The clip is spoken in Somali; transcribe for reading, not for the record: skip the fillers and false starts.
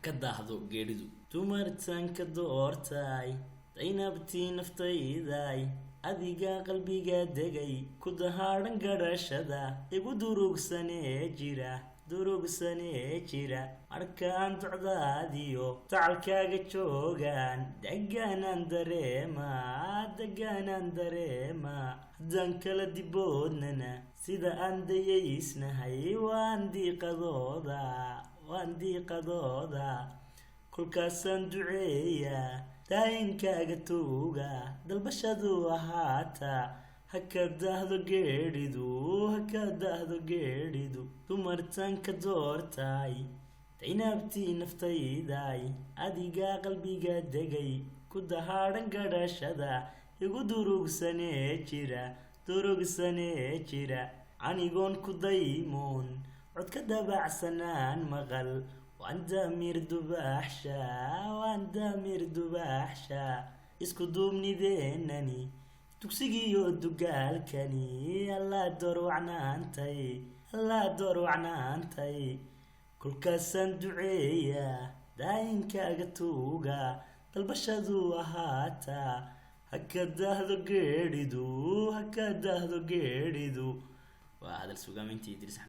كدهدو جيريدو تمرتان كدورتاي daynabtii naftayday adiga qalbiga degay ku dahaaran garashada igu durugsanee jira markaan ducdaadiyo tacalkaaga joogaan deganaan dareema haddaan kala diboodnana sida aan dayaysnahay waan diiqadooda kolkaasaan duceeyaa daayinkaaga tuuga dalbashadu ahaata haka dahdo geeridu dumartanka doortay daynabtii naftayday adiga qalbiga degay ku dahaaran garashada igu durugsanee jira anigoon ku daymoon codka dabacsanaan maqal waan damir dubaxsha isku duubnideenani dugsigiyo dugaalkani alla door wacnaantay kolkaasaan duceeyaa daayinkaaga tuuga dalbashadu ahaata haka dahdo geeridu waa hadal suugaamintii Idris